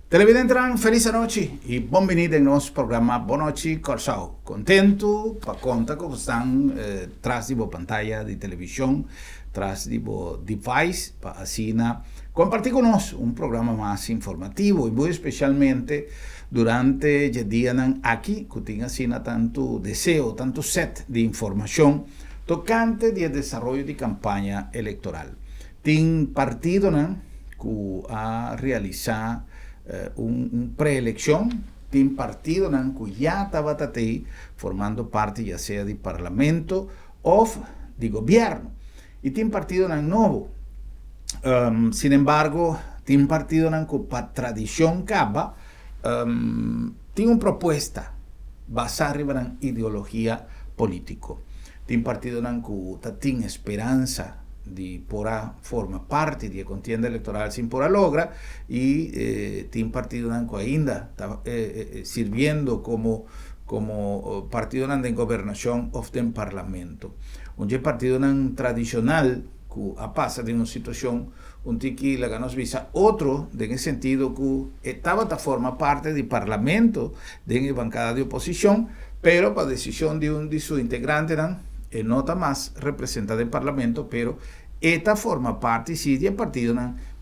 Televidente, feliz noche y bienvenido en nuestro programa Bonochi Corsao. Contento para contar cómo están tras de la pantalla de televisión, tras de device, para así compartir con nosotros un programa más informativo y muy especialmente durante el día aquí, que tenga así tanto deseo, tanto set de información tocante del desarrollo de campaña electoral. Tin partido que ha realizado un preelección, tin partido que ya estaba formando parte ya sea del parlamento o de gobierno, y tin partido nuevo. Sin embargo, tin partido que para tradición caba tiene una propuesta basada en ideología político. Tin partido que tiene esperanza de pora forma parte de contienda electoral sin pora logra y tiene partido que ainda está sirviendo como partido de gobernación of the parlamento. Un partido tradicional que pasa de una situación un tiki la ganos visa otro en el sentido que estaba forma parte del parlamento de la bancada de oposición, pero para decisión de su integrante no está más representada en parlamento, pero esta forma parte sí del partido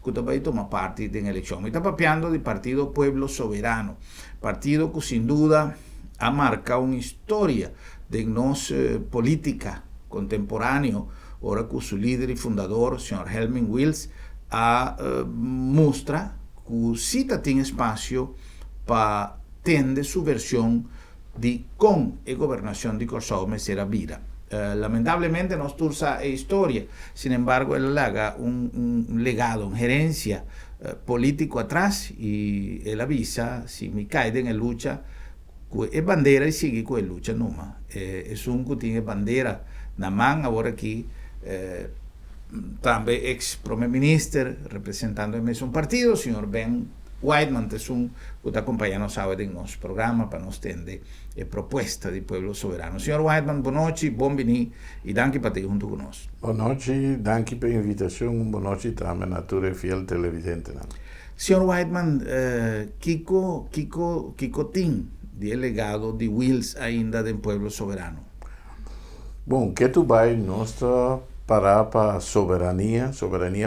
que también toma parte de la elección. Me está papeando del partido Pueblo Soberano, partido que sin duda ha marcado una historia de nuestra política contemporáneo, ahora que su líder y fundador, señor Helmut Wills, muestra que sí tiene espacio para tener su versión de con la gobernación de Corsao Mesera Vira. Lamentablemente no tursa historia, sin embargo él haga un legado, una gerencia político atrás y él avisa si me cae en lucha es bandera y sigue con lucha numa. Es un que tiene bandera na man ahora aquí también ex primer ministro representando en un partido, señor Ben Whiteman, es un que está acompañando en nuestro programa para nos tener propuesta de Pueblo Soberano. Señor Whiteman, buenas noches, bienvenido y gracias por estar junto con nosotros. Buenas noches, gracias por la invitación, buenas noches también a tu fiel televidente. Señor Whiteman, Kiko Tin, delegado de Wills ainda del Pueblo Soberano. Bom, que tu vai nossa para soberania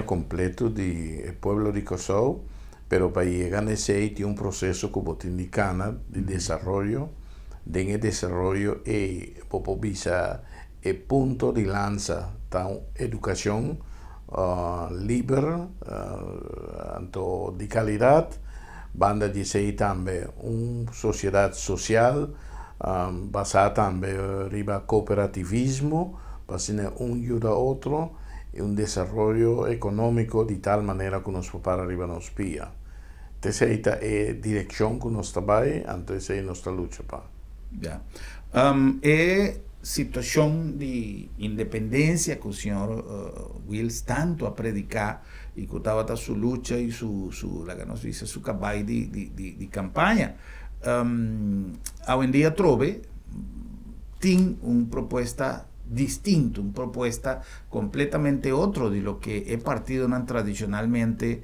completa do pueblo de Corsao, pero para llegar nesse hay un proceso que bote indicana de desarrollo, de desarrollo popobisa punto de lanza da educação libre, de qualidade, banda de ser também uma sociedade social basada também riba cooperativismo, para ser ajuda a outro e desarrollo econômico de tal maneira que nos para arriba nos pia. Essa é a direção que nós trabalhamos, antes é nossa luta. Yeah. Situação de independência que o senhor Wills tanto a predicar e que estava sua luta e sua campaña de campanha, hoje em dia trove tem uma proposta distinta, uma proposta completamente outra de lo que é partido tradicionalmente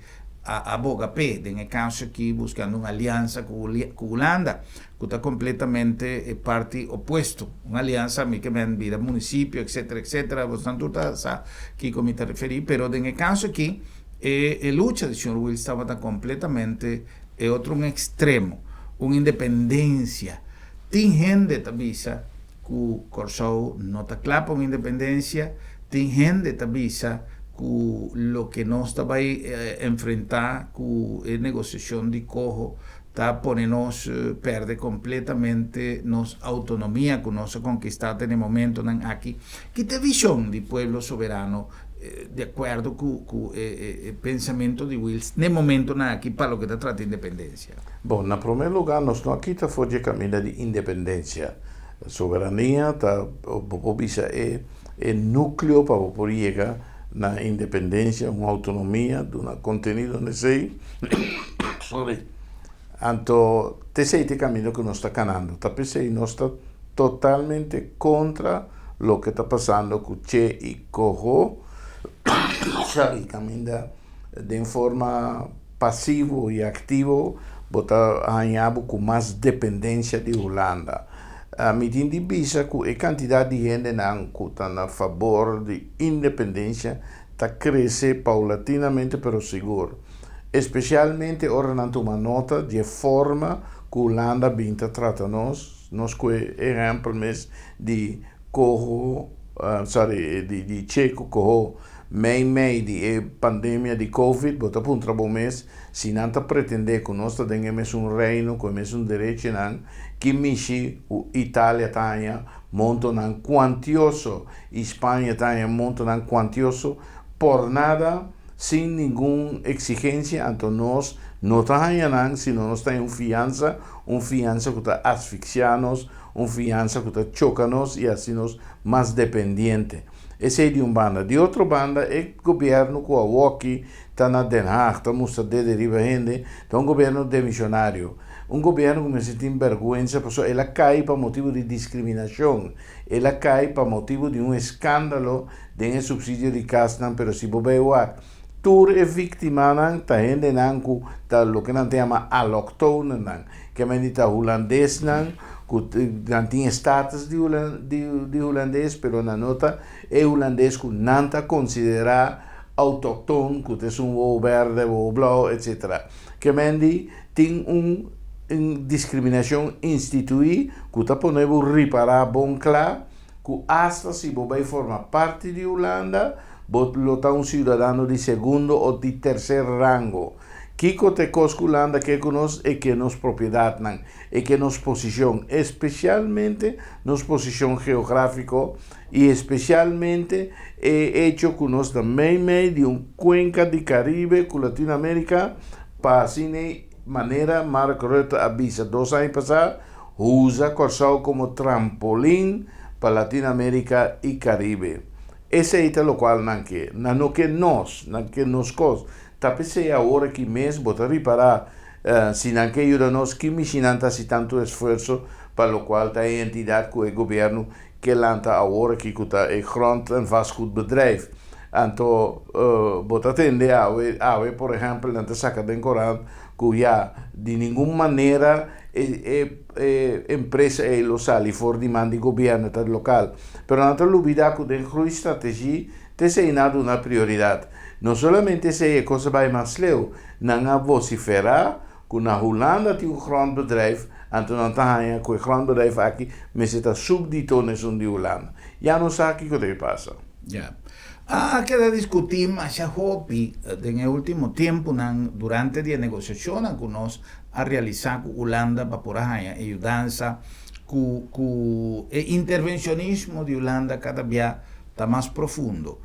aboga P, en el caso aquí buscando una alianza con Holanda, que está completamente parte opuesto, una alianza a mí que me envía municipio, etcétera, bastante aquí como me referí, pero en el caso aquí, la lucha del señor Wills estaba completamente otro un extremo, una independencia, tiene gente tabisa que Corsao no está claro por una independencia, tiene gente tabisa lo que no estaba ahí enfrentar con la negociación de cojo está poniéndonos perder completamente nuestra autonomía que nos ha conquistado en el momento aquí. ¿Qué te visión del pueblo soberano de acuerdo con el pensamiento de Wills en el momento aquí para lo que está trata de independencia? Bueno, en primer lugar, nos no aquí está fuera camino de independencia. Soberanía está el núcleo para poder llegar na independência, uma autonomia de um contenido nesse sorry. Então, esse é o caminho que nós está caminhando. Talvez nós está totalmente contra o que está passando com Che e Cojo, e caminha de forma passiva e ativa bota ganhado com mais dependência de Holanda. A medida de visa que a quantidade de gente não está a favor de independência está cresce paulatinamente, pero seguro. Especialmente ora não toma nota de forma que Holanda vinta trata nós que exemplo mesmo de corro, de checo corro meio de pandemia de Covid, bota para um trabalho mês, se não está pretender que nós tenhamos reino, que temos direito, não, que mishi o Itália tenha monto não quantioso, Espanha tenha monto não quantioso, por nada, sem nenhuma exigência, então nós não estamos, senão nós temos fiança que está asfixiando-nos, fiança que está choca-nos e assim nós mais dependentes. Esse é de uma banda. De outra banda, é o governo que aqui está na Den Haag, está mostrando de deriva gente, então um governo demissionário. Um governo que me sente vergonha, porque ela cai para motivo de discriminação, ela cai para motivo de um escândalo de subsídio de casa, mas se você ver, tu é vítima, tá gente não, tá o que não chama allochtone, que é menita holandês, não tem status de holandês, mas na nota é holandês que não está considerado autóctone, que é um verde, ou blau, etc. Que tem discriminação instituída, que está ponendo reparar bom claro, que hasta se você forma parte de Holanda, você está um cidadão de segundo ou de terceiro rango. Kiko te Holanda que conosco é que nos propriedade não, é que nos posição, especialmente nos posição geográfica e especialmente é hecho que nós também meio de cuenca de Caribe com Latinoamérica para assim maneira Marco Rutte avisa 2 anos passados usa Corsao como trampolim para Latinoamérica e Caribe. Esse é o qual não que nós cos tapese agora que mês botar reparar se não que ajuda nós que me se tanto esforço para o qual a entidade que o governo que lanta agora que está é grond en vastgoed bedrijf. Então botar atender por exemplo não saca den Corão que já de nenhuma maneira empresa é local e for demanda de governo local, pero não olvidar que dentro da estratégia tem sido uma prioridade. Não somente se é coisa vai mais leu, não vociferar que na Holanda tem grande bedrijf, então não está aí que o grande bedrijf aqui, mas está subdito nesse de Holanda. Já não sabe o que passa. Ya. Queda discutir mais a hobby no último tempo durante a negociação que nós a realizar com Holanda para por aí ajudança com o intervencionismo de Holanda cada vez está mais profundo.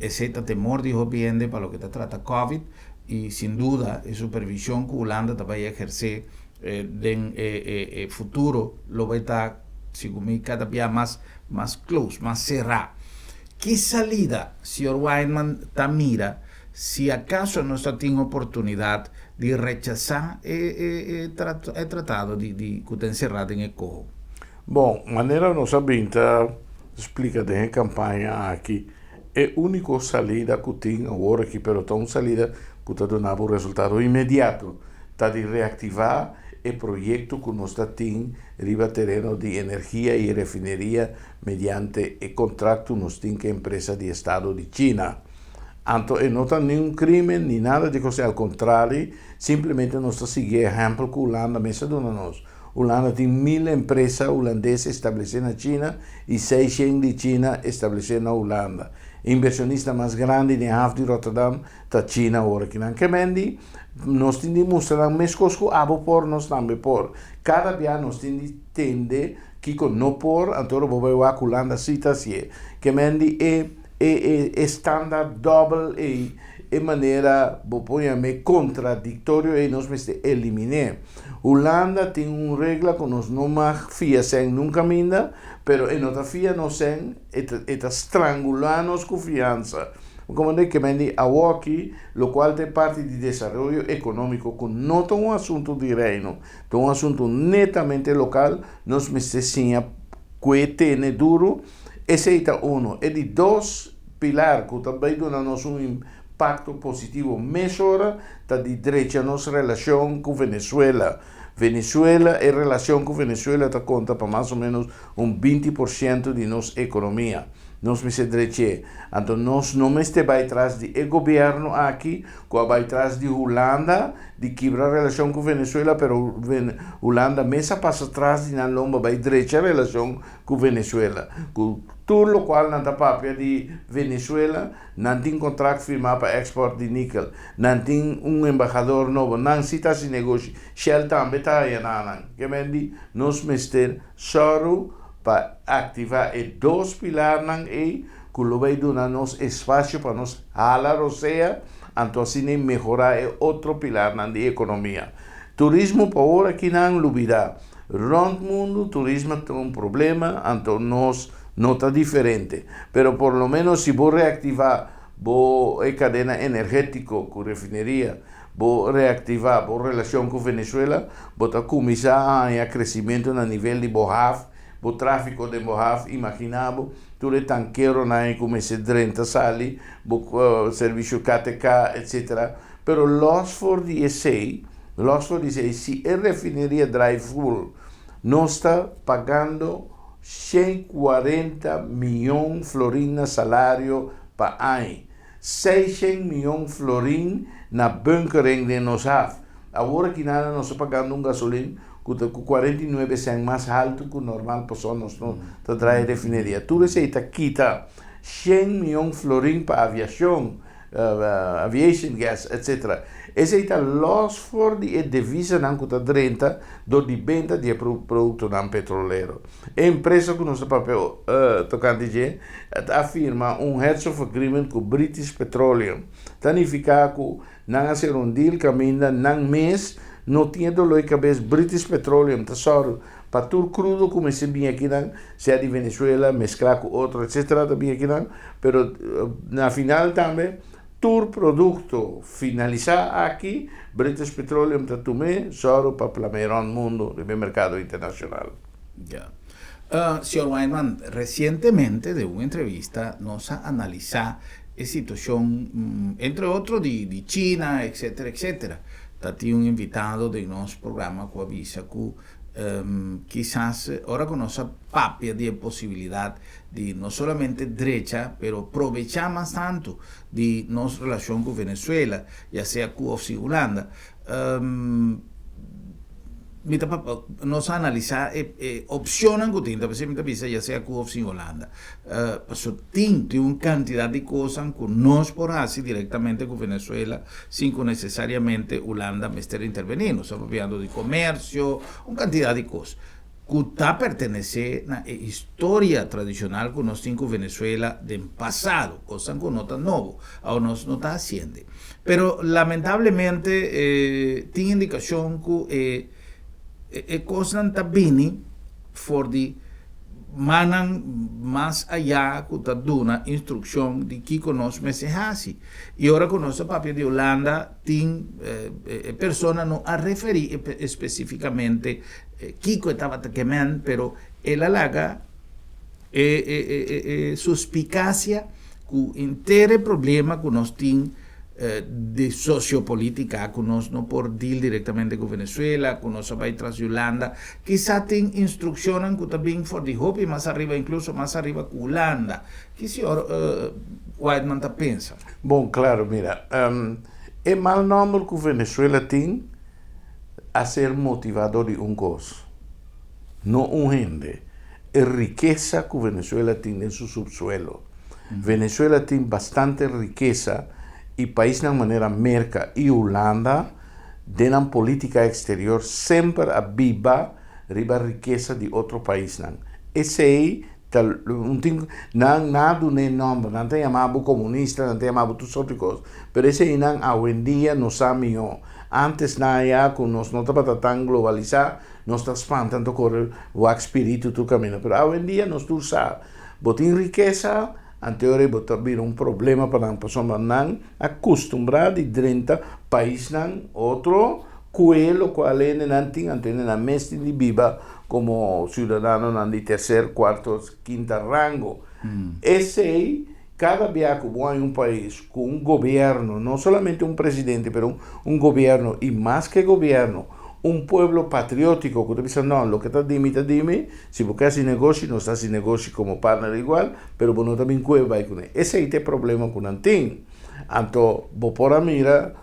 Esse temor de hobby para o que trata COVID e sem dúvida a supervisão que Holanda vai exercer no futuro lo vai estar segundo cada vez mais close, mais cerrado. Que salida, Sr. Weinman, mira se acaso nós temos oportunidade de rechazar o tratado de que está encerrado em ECO? Bom, maneira nossa binta explica de campanha aqui é a única salida que tem agora aqui, pero é uma salida que está dando um resultado imediato, está de reativar o projeto que nós temos riba terreno de energia e refineria mediante o contrato que nós temos com a empresa de Estado de China. Então, não está nenhum crime, nem nada de coisa, ao contrário, simplesmente nós estamos seguindo o exemplo que a Holanda mesmo dá nós. A Holanda tem 1000 empresas holandesas estabelecidas na China e 600 de China estabelecidas na Holanda. O inversionista mais grande de Haven de Rotterdam está China agora. Que mendi, nós temos de mostrar mais coisas que abo por nós também por. Cada dia nós temos de entender que não por, então eu vou ver a Holanda cita assim. Que mendi é standard double e maneira, vou pôr contraditório e nós vamos eliminar. Holanda tem uma regra que nós não fia sem nunca minda, pero em outra fia não sem está estrangulando a confiança. Como é que vem aqui, o qual tem parte de desenvolvimento econômico que não é um assunto de reino, é um assunto netamente local, nós precisamos que tenha duro. Esse é um. E de 2 pilares que também dão-nos impacto positivo mesora da di direita nossa relação com Venezuela. Venezuela e relação com Venezuela está conta para mais ou menos 20% de nossa economia. Nós me direita, então nós não estamos atrás de governo aqui, que vai atrás de Holanda, de quebrar a relação com Venezuela, pero Holanda mesmo passa atrás de na lomba vai direita a relação com Venezuela. Tudo o qual não está papia de Venezuela, não tem contrato firmado para export de níquel, não tem embaixador novo, não se está se negócio, Shell também está aí, que vende, nós mestre só para ativar dois pilares e que vai dar-nos espaço para nos jalar, ou seja, então assim melhorar outro pilar da economia. Turismo para agora aqui não lubida. Rond mundo, turismo tem problema, então nós não está diferente. Pero por lo menos se vou reactivar a cadena energética com refineria, vou reactivar a relação com Venezuela, vou começar a crescimento no nível de BOHAF, o tráfico de BOHAF, imaginamos, tudo tanqueiro na comece 30 sali, o serviço KTK, etc. Pero los for DSA, se a refineria dry full, nós está pagando 140 milhões florins salário para ano, 600 milhões florins na bunkering de nós. Agora que nada nós estamos pagando gasolina com 49 cents mais alto que o normal, para nós não traz refineria. Tudo isso está quita 100 milhões florins para aviação, aviation gas, etc. Esse está los for de divisa não custa 30 do de venda de produto não petrolero. A empresa que nós papel tocante de afirma heads of agreement com British Petroleum. Significa que não ser deal caminha não mês não tinha dolor de cabeça British Petroleum tesoro para tudo crudo como se vinha aqui não, se é de Venezuela mesclar com outro etc. também aqui não, pero na final também todo produto finalizar aqui British Petroleum está tomando só para planear o mundo no mercado internacional. Yeah. Señor Weinman, recientemente de una entrevista nos ha analizado la situación, entre otros, de China, etcétera, etcétera. Tati un invitado de nuestro programa que avisa que quizás ahora con nuestra papia de posibilidad de no solamente derecha, pero aprovechar más tanto de nuestra relación con Venezuela, ya sea Cuba o Holanda. Nos analizar opciones que tienen, especialmente ya sea Cuba o Holanda. Pero tiene una cantidad de cosas que no es por así directamente con Venezuela, sin que necesariamente Holanda me esté interveniendo. Estamos hablando de comercio, una cantidad de cosas. Que está pertenece a la historia tradicional que nos tiene con Venezuela del pasado, cosas que no están nuevas, o no está haciendo. Pero lamentablemente tiene indicación que cosas también for de manan más allá que una instrucción de que conoce mensajes. Y ahora conoce el papel de Holanda, tiene personas no a referir específicamente Kiko estaba quemando, pero él halaga suspicacia que entero problema que nos tiene de sociopolítica, que nos no por deal directamente con Venezuela, que nos va tras Holanda, quizá tiene instrucciones que también for the hope y más arriba, incluso más arriba que Holanda. ¿Qué el señor Weinman piensa? Bom, claro, mira, el mal nombre que Venezuela tiene a ser motivador de un cosa, no un gente, es riqueza que Venezuela tiene en su subsuelo. Venezuela tiene bastante riqueza y país de manera merca y Holanda de la política exterior siempre aviva riba riqueza de otro país. Ese ahí nada de nombre, no te llamaba comunista, no te llamaba tus otras cosas, pero ese ahí hoy en día nos ha mío. Antes nada con nos no estaba tan globalizado, nos está espantando correr o espíritu tu camino, pero hoy en día nos tú sabes, botín riqueza. Anteriormente botar un problema para las personas não acostumbradas de 30 países outro coelho qual é não tem na mestre de viva como ciudadano de terceiro, quarto, quinto rango. Esse aí cada vez que hay un país con un gobierno, no solamente un presidente, pero un gobierno, y más que gobierno, un pueblo patriótico, que te dice, no, lo que te dime, si vos haces negocio, no estás en negocio como partner igual, pero vos no también cueva con él. Ese es el problema con Antín. Entonces, vos por mira,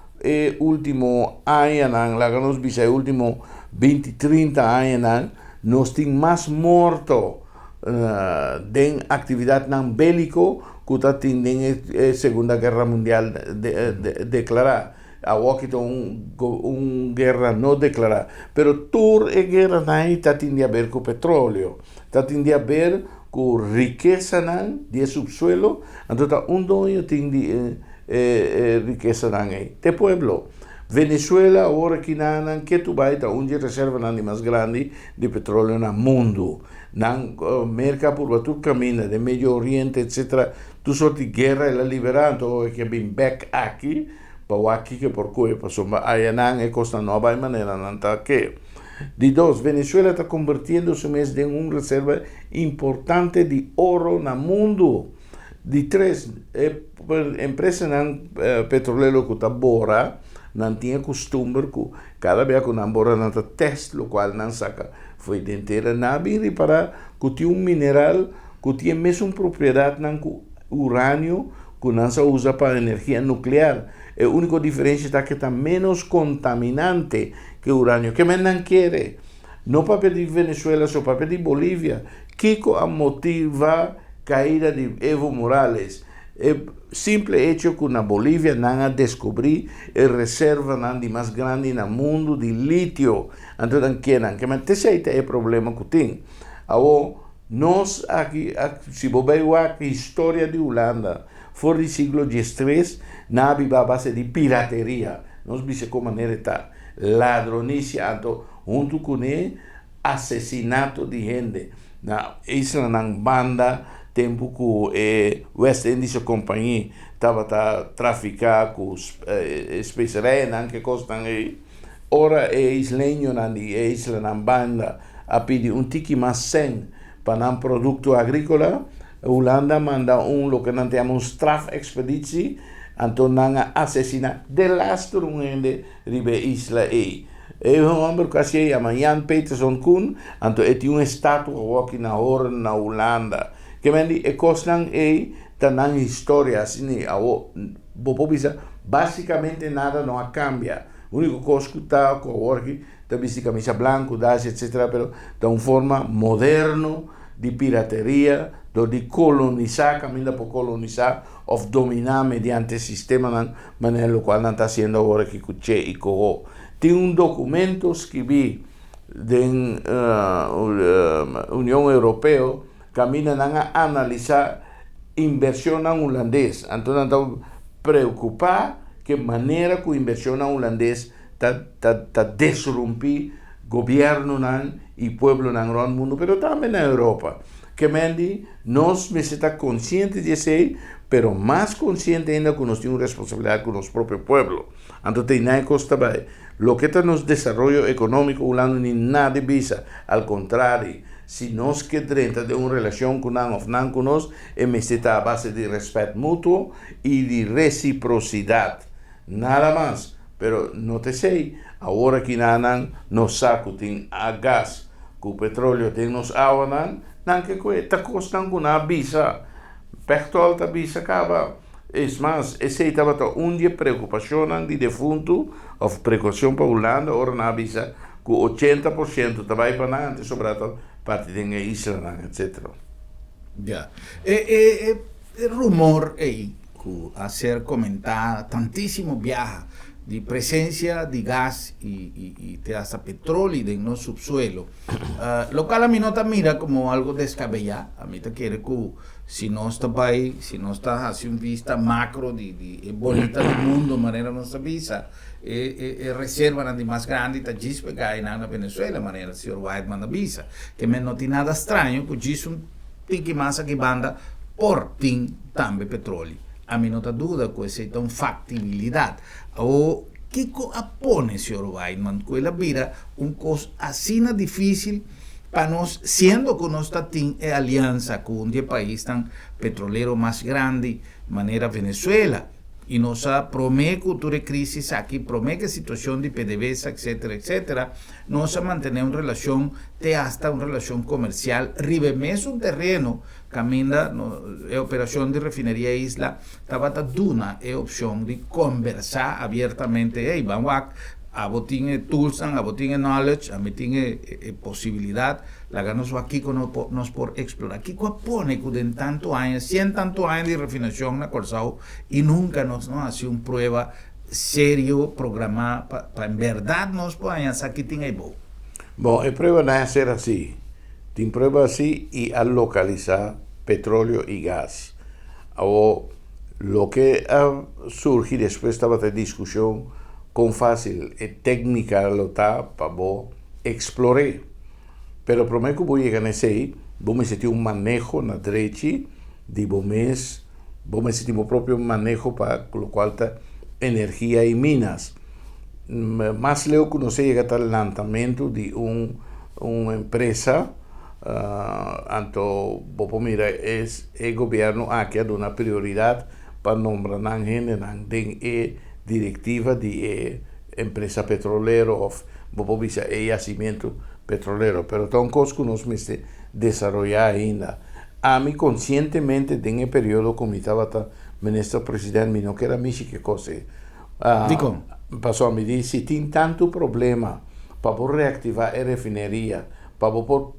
último año, la que nos dice, último 20, 30 años, nos tienen más muerto de actividad non bélico que está en Segunda Guerra Mundial declarada. Ahora que una guerra no declarada. Pero toda la guerra no está a ver con petróleo. Está a ver con riqueza de subsuelo. Entonces, un dueño tiene riqueza de pueblo. Venezuela, ahora que tu vai ta onde reserva mais grande de petróleo no mundo. Nan merca por tu caminho de Medio Oriente, etc. Tu sorte guerra e la liberando que bem back aqui, para aqui que por cui passou aí nan e costa nova maneira nan tá que. De dos, Venezuela está convirtiendo-se mesmo em uma reserva importante de ouro no mundo. De três, empresa petrolero que está bora, não tinha costume que cada vez que não bora não teste, o qual não saca foi de inteira, não vir para que tinha mineral que tinha mesmo propriedade não urânio que não se usa para energia nuclear. A única diferença é que está menos contaminante que o urânio, que não quer. Não para pedir Venezuela, só para pedir Bolívia. Kiko a motiva caída de Evo Morales. Simple hecho que na Bolívia não descobrir a reserva de mais grande no mundo de lítio. Então, que esse é o problema que tem. Agora, nós aqui, se você ver a história de Holanda, fora do século XVI, não havia a base de pirateria. Nós vimos como maneira está. Ladronícia, junto com o assassinato de gente. Na isla, na banda, tempo que West Indies Company estava a traficar com especiarias que costam aí. Ora é islenho na isla na banda a pedir um tique mais 100 para um produto agrícola. A Holanda manda lo que nós chamamos strafexpeditie, então não assassina de lastro de ribe isla aí. É homem que se chama Jan Peterson Koen, então é uma estátua aqui na hora na Holanda. Que mendi e costan tanan história assim, basicamente nada não cambia. O único coisa que está com o orque, está vestindo camisa branca, etc. Pero está uma forma moderno de pirateria, de colonizar, caminha por colonizar, ou dominar mediante sistema, maneira qual não está sendo agora que cuche e cogo. Tem documento que vi da União Europeia, camina a analisar inversão holandês. Então, não preocupar que maneira que a inversão holandês está desromper governo e povo no mundo, mas também na Europa. Que mendi, nós estamos conscientes disso, pero mais conscientes ainda que nós temos responsabilidade com o nosso próprio povo. Então, tem nada que está bem. Lo que está no desenvolvimento econômico holando nem nada visa, ao contrário. Se nós queremos ter uma relação com nós, está a base de respeito mútuo e de reciprocidade. Nada mais. Pero não te sei, agora que nos saco tem a gás, que o petróleo tem nos água, não que está custando com a visa. Perto alta visa acaba. É mais, esse estava um dia preocupação de defunto, ou precaução para a Holanda, agora na visa, que 80% estava para nada, sobretudo parte da isla, etc. Ya. El rumor que a ser comentada, tantísimo viaja de presencia de gas y de hasta petróleo en el subsuelo. Lo cual a mí no te mira como algo descabellado. A mí te quiere que si no está ahí, si no está haciendo vista macro de bonita del mundo, manera no se visa, reserva de más grande, está gispe que hay en Venezuela, manera el señor White manda visa. Que me no tiene nada extraño, que gispe un tique masa que banda por tin tambe petróleo. A mí no te duda que esa es una factibilidad. O ¿qué apone, señor Weidman? Que la vida un cosa así difícil para nos, siendo que nos está en alianza con un país tan petrolero más grande, manera Venezuela, y nos promete cultura de crisis aquí, promete situación de PDVSA, etcétera, etcétera, nos mantener una relación de hasta una relación comercial, ribemes un terreno, camina, operación de refinería isla, tabata duna, opción de conversar abiertamente, hey, vamos a botín tools, a botín knowledge, a botín posibilidad, la ganos aquí con nos por explorar. Aquí pone que en tanto años, 100 tanto años de refinación na Corsao y nunca nos no hace una prueba serio, programada, para en verdad nos puedan aquí tiene bo. Bom, a prueba não é ser assim. Tem prueba assim e a localizar petróleo e gás. O lo que surge después estava a discussão com fácil e técnica lo tá para bo explorar. Pero prometo que vou chegar nesse aí, vou me sentir manejo na direita de vou me sentir meu próprio manejo para o qual tá energia e minas. Mas leo que não se chega ao lançamento de uma empresa, então, vou mira, o governo aqui dá uma prioridade para nombrar gente tem diretiva de empresa petrolera ou vou visar yacimento petrolero, pero tão coisa que nós me desenvolver ainda. A mim conscientemente tem um período como estava ministro presidente, não quero me que coisa. Passou a me dizer, se tem tanto problema para reativar a refineria, para pôr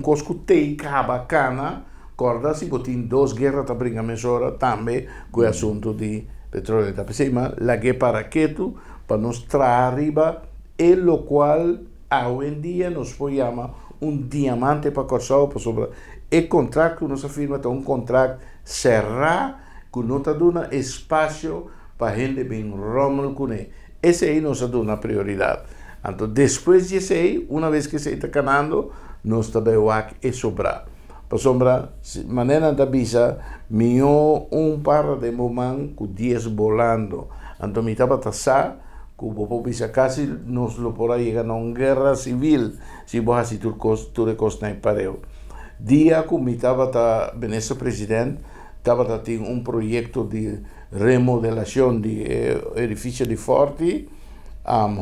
coisa que bacana, corda se tem duas guerras para brincar mesora também com o assunto de petróleo. Então, a guerra para quieto, para nos trazer arriba, e lo qual hoje em dia nos chama diamante para Corsao, para sobre o contrato que nos afirma é contrato cerrado, que não está dando espaço para a gente bem romano com ele. Esse aí nos dá uma prioridade. Então, depois disso aí, uma vez que se está canando, nós também é sobrar. Para sombra, maneira da bisa, melhor par de momentos com dias volando. Então, me estava taxar, que o povo bisa quase nos lo por chegar a uma guerra civil, se você assim tudo costa em pareu. Dia que me estava ministro presidente, estava tendo projeto de remodelação de edifício de Forte,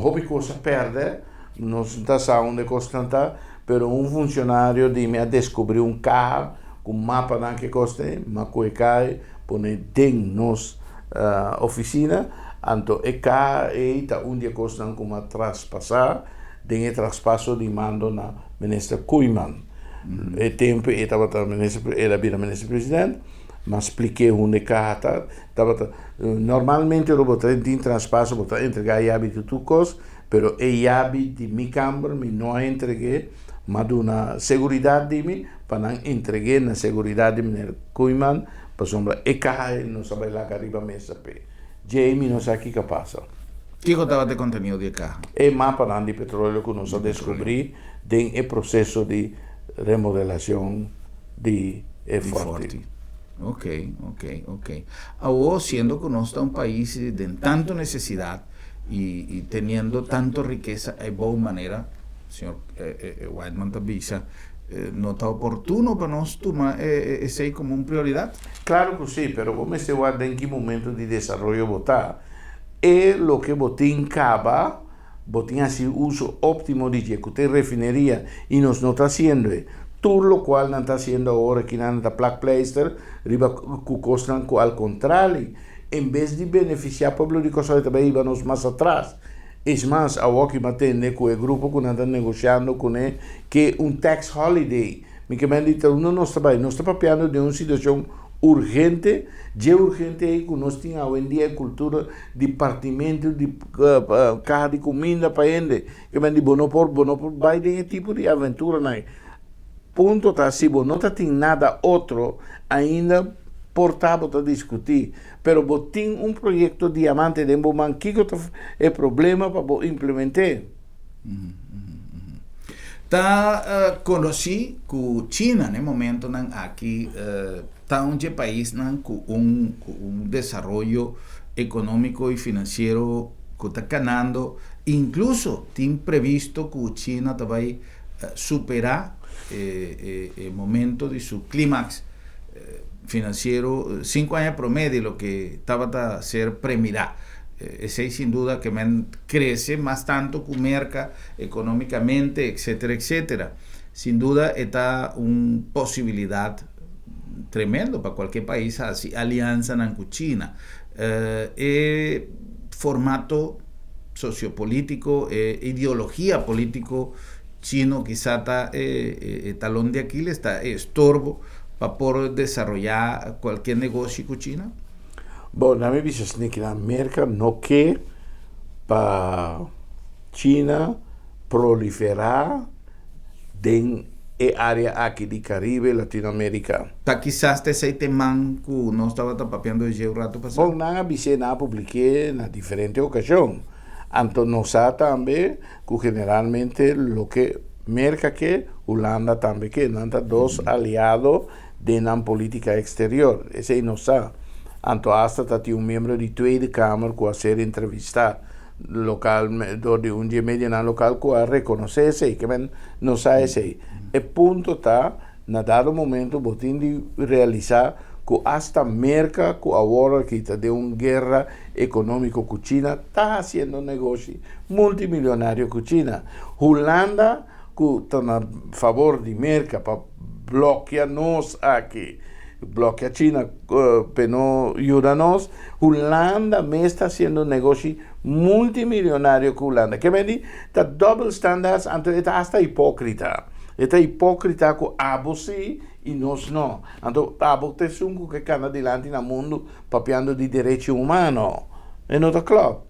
houve coisa perde, não está onde constanta, pero funcionário de me descobriu carro com mapa na que costa, mas que cai, põe dentro nos oficina, então e cá está onde costam como traspassar, tem traspasso de mando na ministra Koeman. E tempo estava era ministro presidente, mas expliquei onde cá estava normalmente o botar tem traspasso, botar entregar a chave de tudo coisa, pero a chave de minha câmara me não entreguei, mas uma segurança de mim para não entregar na segurança de minha Koeman, para sombra e cá não sabe lá que arriba mesa pe. Jamie não sabe o que passa. Que contava de conteúdo de cá? É mapa de petróleo que nós descobri tem o processo de remodelação de Forte. Ok. Ahora, siendo que no está un país de tanta necesidad y teniendo tanto riqueza, de buena manera, señor Whiteman Tabisa, ¿no está oportuno para nosotros tomar ese como una prioridad? Claro que sí, pero como se guarda en qué momento de desarrollo votar, es lo que botín caba, botín así uso óptimo de que usted refinería y nos no está haciendo. Todo lo cual no está haciendo ahora que no está plaque plaster, riba costan al contrario, en vez de beneficiar al pueblo de Costa Rica, íbamos más atrás. Es más, ahora que matende con el grupo que está negociando con él, que un tax holiday, me que me han dicho, no está papeando de una situación urgente, que nós temos hoje em dia cultura de partimento de carro de comida para gente, que me diz, não vai ter tipo de aventura, né? Ponto tá assim, não tem nada outro ainda portável para discutir, pero tem projeto diamante de Boman que é problema para implementar. Conheci que China no momento aqui está um país com desenvolvimento econômico e financeiro que está ganhando, incluso tem previsto que China vai superar el momento de su clímax financiero 5 años promedio, lo que estaba a ser premirar. Ese sin duda que crece más tanto que merca económicamente, etcétera, etcétera. Sin duda está una posibilidad tremendo para cualquier país así, alianza con China. Formato sociopolítico, ideología político chino quizá está talón de Aquiles, está estorbo para poder desarrollar cualquier negocio con China. Bueno, a mí me dice que la América no quiere para China proliferar en el área aquí de Caribe, Latinoamérica. Ta quizás te sei teman que no estaba tapapeando el rato pasado. Bom, nada dice nada publiqué en diferentes ocasiones. Entonces nos también que generalmente lo que América que Holanda también que nada dos aliados de la política exterior. Ese no sabe. Entonces hasta tiene un miembro de Tweede Kamer que va a ser entrevistar local de un día medio local que va a reconocerse que no sabe ese. El punto está en dado momento botín de realizar que hasta América que ahora que está de una guerra económica con China está haciendo negocio multimillonario con China. Holanda que está a favor de América para bloquearnos aquí. Bloquea China, pero no ayudanos. Holanda me está haciendo un negocio multimillonario con Holanda. Que me dice, está double standards, entonces está hasta hipócrita. Está hipócrita con Abo sí y nos no. Entonces, Abo es un que cana adelante en el mundo papeando de derechos humanos. En otro club.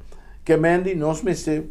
Que me dice, nos me se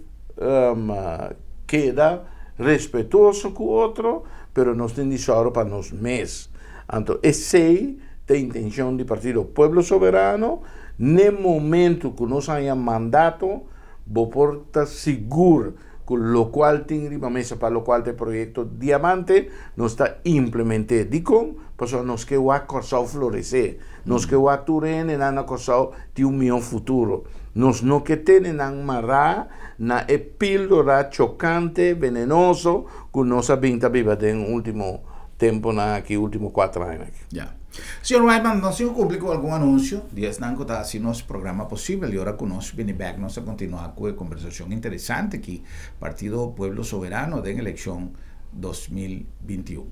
queda respetuoso con otro, pero nos tiene solo para nos mes. Entonces, esa es la intención del Partido Pueblo Soberano. En el momento que nos haya mandato, vos porta seguro que lo cual tiene la mesa para lo cual el proyecto Diamante nos está implementado. Digo, pues nos que va a causar florecer, nos que va a turen en la causar de un millón futuro. Nos no que tienen amarrar na píldora chocante, venenoso, que nos ha visto viva en último tiempo aquí últimos 4 años. Ya. Señor Weidman, ¿no se publicó algún anuncio? Días Nanco está haciendo nuestro programa posible y ahora con nosotros viene back, nos a continuar con una conversación interesante aquí, Partido Pueblo Soberano de elección 2021.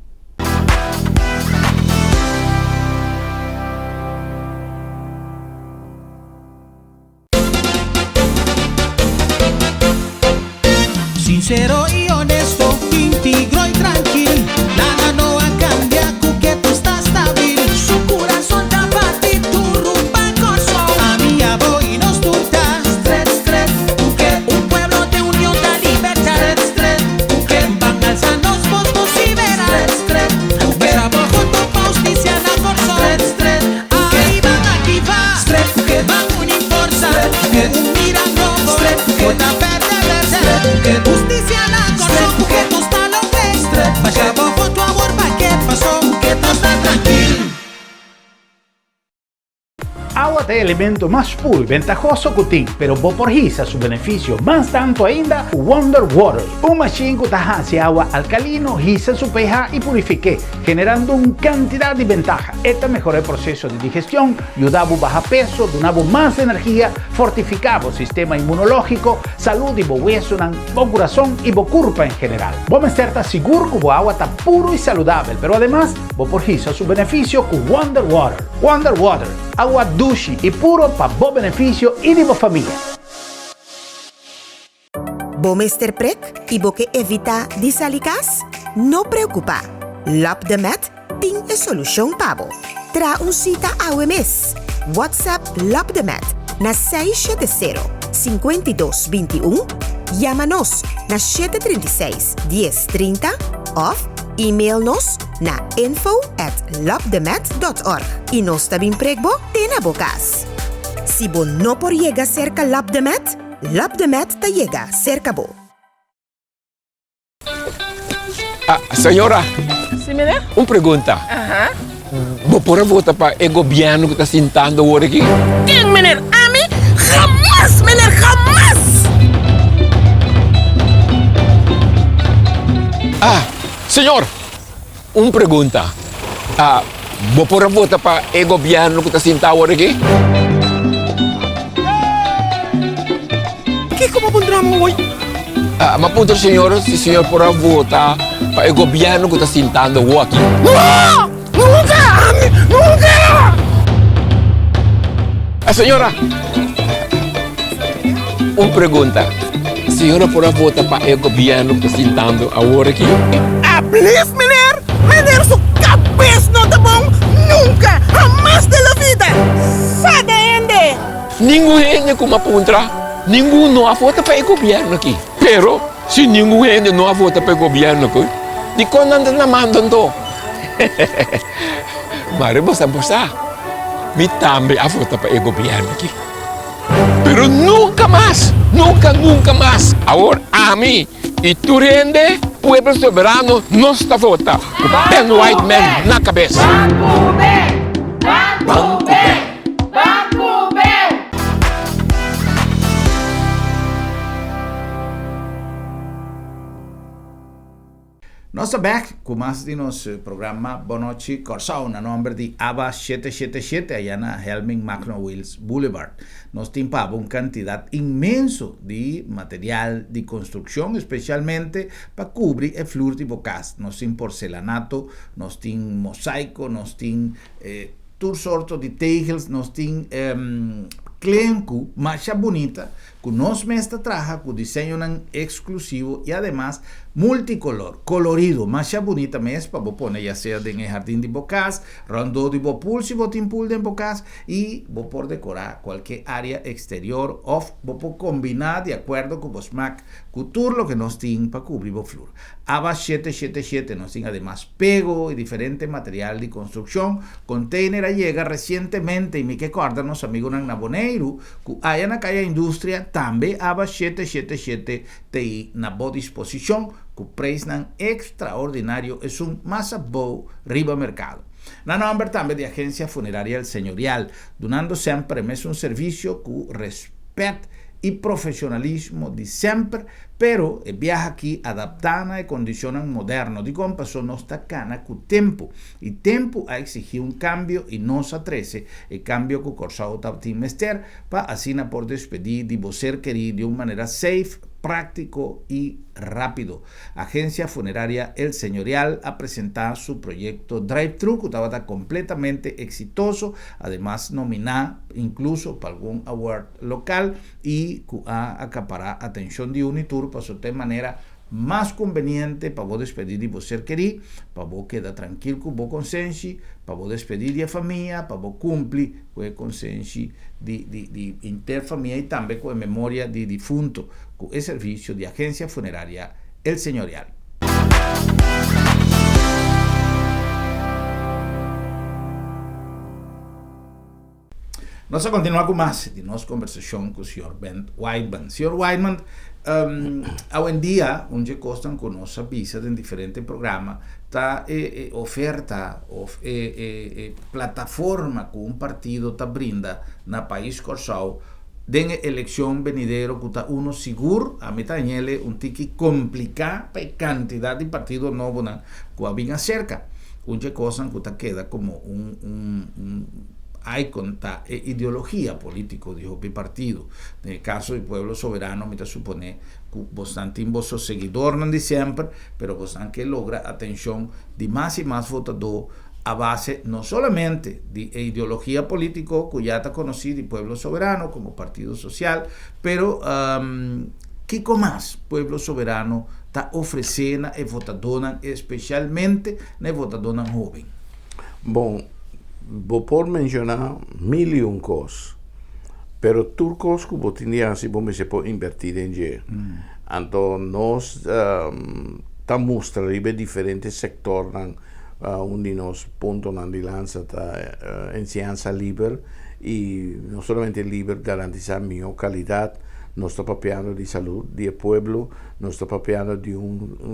Sincero y honesto, íntegro y tranquilo, nada no va a cambiar, que tú estás stabil. Su corazón está para ti, tu rumba corso. A mí ya voy y nos turtas. Stret, un pueblo de unión de libertad. Stret, van alzando los votos y verás. Stret, verá bajo tu justicia na corso. Stret, ahí van a activar. Stret, van a unir fuerza. Un mira nuevo, una verde verde. Justicia na corso, que tú estás lo ves. Vaya bajo tu amor, pa' que pasó, que tú estás tranquilo. Agua es el elemento más puro y ventajoso que tiene, pero proporciona su beneficio más tanto ainda Wonder Water. Un machine que hace agua alcalino, hisa su pH y purifique, generando una cantidad de ventajas. Esta mejora el proceso de digestión, ayuda a bajar peso, donaba más energía, fortificaba el sistema inmunológico, salud y hueso, corazón y curpa en general. Vos estar seguro que el agua está puro y saludable, pero además proporciona su beneficio con Wonder Water. Wonder Water, agua dulce y puro para vos beneficio y de vos familia. Vos Mr. Prek y vos que evita disalicas? No preocupa. Lap de Met tiene solución para vos. Tra un cita a mes. WhatsApp Lap de Met na 670-5221. Llámanos na 736-1030 o e-mailnos na info@lapdemet.org y nos también pregbo tena bocas. Si vos no por llega cerca Lap de Met te llega cerca vos. Senhora, Sim, meneer? uma pergunta. Aham. Vou pôr a volta para o governo que está sentando hoje aqui? Quem, meneer? A mim? Jamás, meneer, jamás! Ah, Senhor, uma pergunta. Vou pôr a vota para o governo que está sentado aqui? Que como pondremos hoje? Mas pergunta, senhor, se o senhor pôr a vota para o governo que está sentado aqui. Não! Nunca! Ami! Nunca! A senhora, uma pergunta. A senhora pôr a vota para o governo que está sentado agora aqui? Please, meneer! Meneer, sua cabeça não tá bom! Nunca! Jamás de la vida! Sai daí! Ninguém como aponta, ninguém não a vota para o governo aqui. Pero, se ninguém não a vota para o governo aqui, de quando anda na mão do? Mas você, me também a vota para o governo aqui. Pero nunca mais, nunca mais. Agora, a mim, e tu rende, pueblo soberano não está vota. O pen white man na cabeça. Banco B! Nós estamos back com mais de nosso programa Boa Noite Corsao, na nome de ABA 777, aí na Helming Macno Wills Boulevard. Nós temos uma quantidade imensa de material de construção, especialmente para cobrir o flor de bocas. Nós temos porcelanato, nós temos mosaico, nós temos todas sortes de tejas, nós temos clenco, marcha bonita, que nós mesmo traja com desenho exclusivo e, además, multicolor, colorido, marcha bonita mesmo, para você pôr, já seja em jardim de bocas, rondô de bopul, se você tem pool de bocas, e você pode decorar qualquer área exterior, ou você pode combinar de acordo com o smack, com tudo o que nós temos para cobrir o flor. ABA 777, nós temos, además, pego e diferente material de construção, container llega recentemente, e me recorda nosso amigo na Boneiro, que aí na calle Indústria, também ABA 777 tem na boa disposição, que o preço extraordinário é massa boa riba mercado. Na nome também de agência funerária El Señorial, donando sempre mesmo serviço com respeito e profissionalismo de sempre, pero viaja aqui adaptando e condicionando moderno de compasso nossa cana com o tempo. E tempo a exigir cambio e nos atrese e cambio que o Corsao tem mester para assim por despedir de você querido de uma maneira safe, práctico y rápido. Agencia Funeraria El Señorial ha presentado su proyecto Drive-Thru, que estaba completamente exitoso, además nominado incluso para algún award local y que ha acaparado atención de Unitur para su manera más conveniente para vos despedir de vos ser querido, para vos quedar tranquilo con vos consciência, para vos despedir de familia, para vos cumplir con la consciência de interfamilia y también con la memoria de difunto, con el servicio de Agencia Funeraria El Señorial. Nós vamos continuar com mais de nossa conversação com o Sr. Ben Whiteman. Sr. Whiteman, hoje em dia, onde costam com nossa visa em diferentes programas, está oferta, plataforma que partido está brinda na país Corsao, de eleição venidero que está uno seguro, a mim ele tique complicado para a quantidade de partidos novos que vinha cerca, onde costam que queda como hay conta ideología político dijo mi partido. En el caso del pueblo soberano, me supone que bastante vosso seguidor no de siempre, pero bastante que logra atención de más y más votador a base no solamente de ideología político que ya está conocido el pueblo soberano como partido social, pero ¿qué más pueblo soberano está ofreciendo a votadores, especialmente a votadores jóvenes? Bom, vou por mencionar mil e cosas, pero turcos que vos tendrían si vos se puede invertir en je. Então nós mostrando diferentes sectores onde nós pontos de lança enseñanza libre e não somente libre garantizar melhor qualidade. Nós estamos papeando de saúde do pueblo, nós estamos papeando de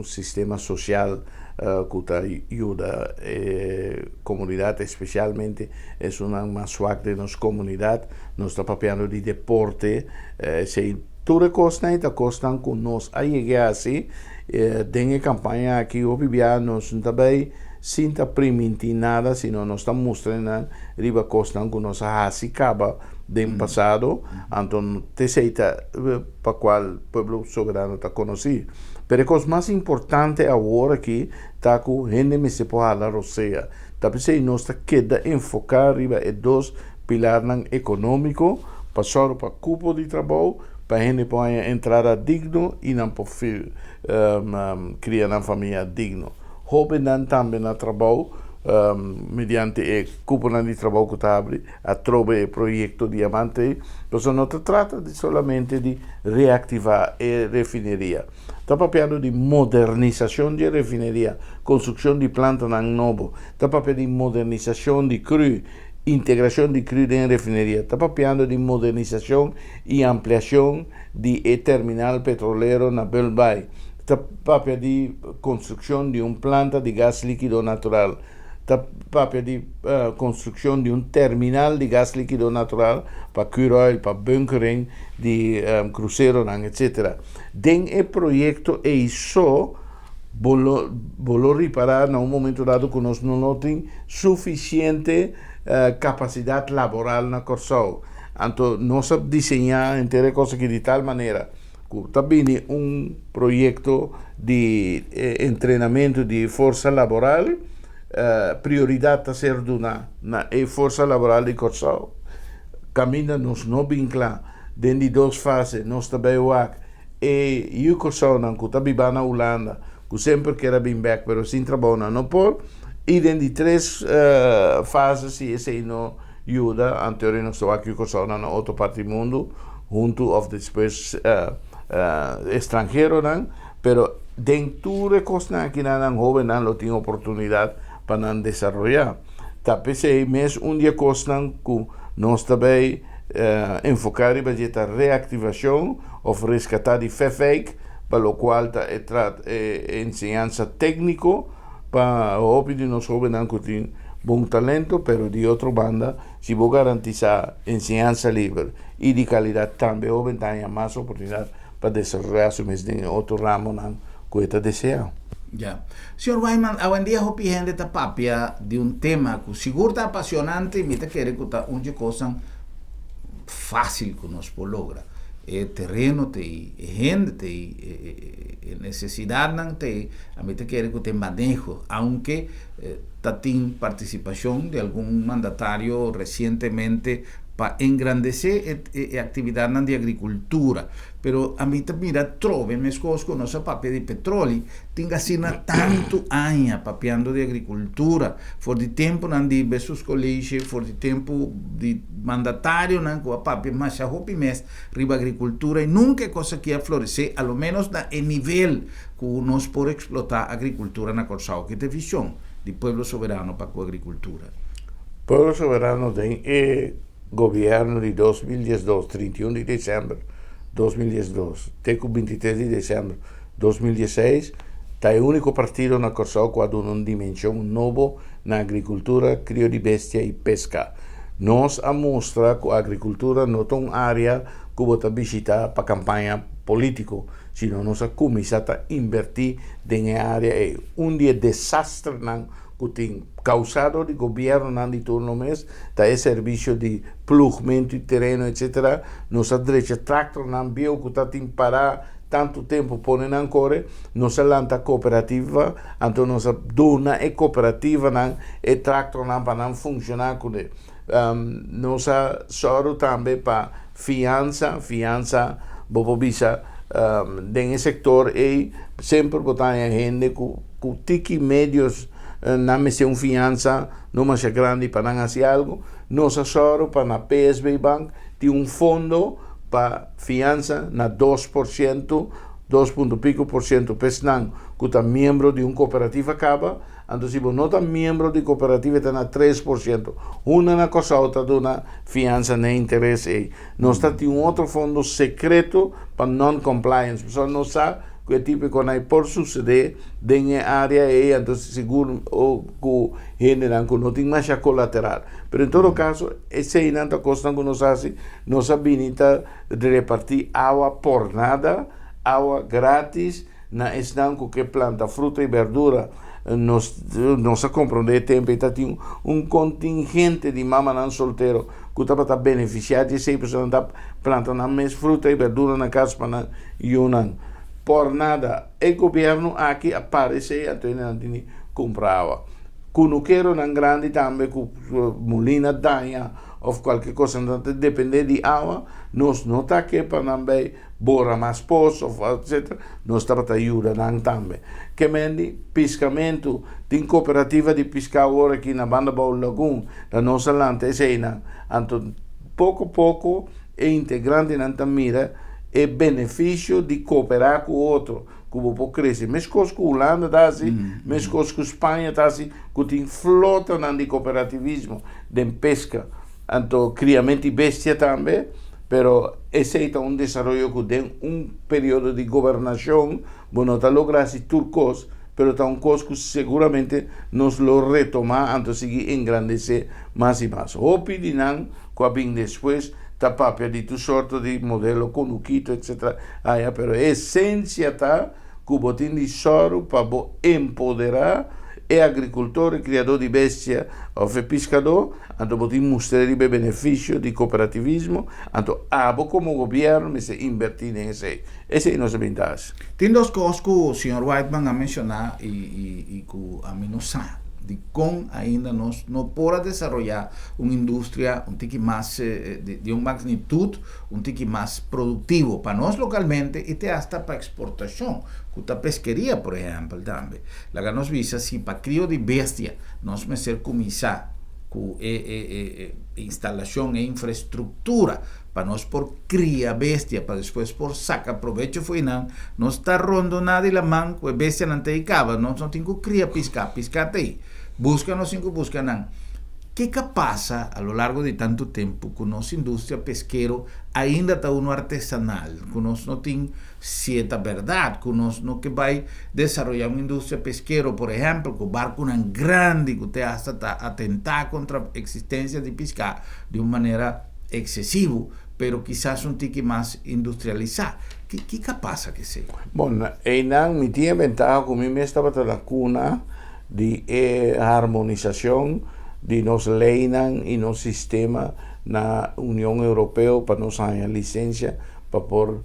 sistema social que ajuda a comunidade, especialmente é uma mais suave de nossa comunidade. Nós estamos papeando de deporte, se tudo costa, costam com nós a chegar assim Dengue campanha aqui o bibia nós também sinta priminti nada, senão nós estamos mostrando riba costa com nossa raça caba do passado, então te seita para qual o povo soberano está conhecido. Pero a coisa mais importante agora aqui está com a gente me se pode falar, ou seja, talvez nós queda enfocar riba e dois pilares econômico, passar para cupo de trabalho, para a gente poder entrar digno e não poder criar uma família digna. Houve também no trabalho, mediante o cupo de trabalho que está abrindo, a trobe projeto Diamante, mas não se trata somente de reativar a refineria. Está falando de modernização de refineria, construção de planta novo, está falando de modernização de cru, integração de cru em refineria, está falando de modernização e ampliação de terminal petrolero na Bell Bay, está falando de construção de planta de gás líquido natural, está falando de construção de terminal de gás líquido natural para crude oil, para bunkering de cruzeiro, etc. Den o projeto é só vou reparar em momento dado que nós não temos suficiente capacidade laboral na Corsau. Então, nós desenhar inteira coisa que de tal maneira que também projeto de treinamento de força laboral, prioridade a ser na força laboral de Corsau. Caminha nos não vincula dentro de duas fases, nós também e o Corsau não que também vai na Holanda, que sempre quer vir back, mas sem trabalho não pode. E dentro de três fases, e esse não ajuda, anteriormente nós estamos aqui com na outra parte do mundo, junto ou depois estrangeiro, mas dentro de coisas aqui não jovem não tem oportunidade para desenvolver. Talvez mesmo dia coisa que nós também enfocar em a reativação ou resgatar de fake, para o qual está ensinança técnico para o de nós jovens que tem bom talento, pero de outra banda, se vou garantizar ensinança livre e de qualidade também, o tem mais oportunidade para desenvolver-se em outro ramo que está desejando. Ya. Senhor Wyman, hoje em dia eu gente está papia de tema que seguro está apaixonante e me quer que está uma coisa fácil que nós podemos lograr. Terreno tem, gente tem, necessidade não tem, a mim quer que tem manejo, aunque tem participação de algum mandatário recentemente para engrandecer a atividade de agricultura. Pero a mim mira trove mais coisas com nossa papel de petróleo, tem assim tanto anos papeando de agricultura, for de tempo não de besos colégios, for de tempo de mandatário não com a papel mais já hopi mês riba agricultura e nunca é coisa que ia florescer, a lo menos na nível que nós por explotar a agricultura na Corsau, que tem visão de povo soberano para a agricultura. Povo soberano tem governo de 2012, 31 de dezembro 2012, até o 23 de dezembro 2016, está o único partido na Corsau que ha uma dimensão nova na agricultura, crio de bestia e pesca. Nós a mostra que a agricultura não é uma área que você visitar para campanha política, sino nós a começar a invertir na área é desastre que tem causado de governo de turno mês, está é serviço de plugamento de terreno, etc. Nós a direita tractor não viu que está tem parar tanto tempo ponen ancora, nós lanta cooperativa, então nós dona e cooperativa não e tractor não para não funcionar com ele. Nós soro também para fiança, bobo bisa nesse setor e sempre botar a gente com tiki médios não me ser fiança, não mais grande para não fazer algo, nós soro para na PSB Bank tem fundo para fiança na 2%, 2,5% pesnan, que está membro de cooperativa acaba, então se você não está membro de cooperativa está na 3%, uma na coisa outra dona fiança nem interesse. Nós temos outro fundo secreto para non-compliance, pessoal não sabe que tipo quando aí por suceder dentro da área e então seguro o que generam que não tem mais a colateral. Mas em todo caso, essa é a coisa que nos habilita de repartir água por nada, água grátis, na estanco que planta fruta e verdura, nós compreendemos tempo e tem contingente de mamãe solteiro que está para beneficiar de 6% da planta na mesma fruta e verdura na casa para Yunnan. Por nada, o governo aqui aparece e a comprava. Quando quero na grande também, com molina danha ou qualquer coisa, depende de água, nós não está aqui para também bora mais poço, etc. Nós está para ajudar também. Que mendi pescamento, tem cooperativa de pescar agora aqui na Banda Baú Lagoon, da nossa lante, então pouco a pouco é integrante na mira é benefício de cooperar com o outro, como pode crescer. Mesmo coisa que a Holanda está assim, mesmo coisa que a Espanha está assim, que tem flota de cooperativismo, de pesca, então criamento de bestia também, pero esse é desenvolvimento que tem período de governação, não está logrando turcos, pero está coisa que seguramente nos lo retomar, então seguir engrandecer mais e mais. O pedinão, que a bem depois, está papel de tu sorte de modelo conuquito, etc. Pero a essência está que o botim de soro para empoderar é agricultor e criador de bestia ou pescador, então botim mostrar o benefício de cooperativismo, então abo como governo me se invertir em esse. Essa é a nossa vantagem. Tem duas coisas que o Sr. Whiteman a mencionar e que a mim não sabe. De como ainda nós não podemos desenvolver uma indústria um pouco mais de uma magnitude, um pouco mais produtivo para nós localmente e até hasta para exportação, com a pesqueria, por exemplo, também. Lá que nós vimos assim, para crio de bestia, nós precisamos começar com instalação e infraestrutura para nós por criar bestia, para depois por sacar proveito foi não está rondo nada de mão com a bestia não tem cava, nós não temos que criar piscar aí. Busca não não. Que passa a lo largo de tanto tempo com nossa indústria pesqueira ainda está artesanal, que nós não tem certa verdade, que nós não que vai desenvolver uma indústria pesqueira, por exemplo, com barco grande que até está a tentar contra a existência de pescar de uma maneira excessiva, pero quizás um tique mais industrializado. Que passa que sei? Bom, não me tinha ventaja que me estava na lacuna de harmonização de nos leis e nosso sistema na União Europeia para nós ter licença para por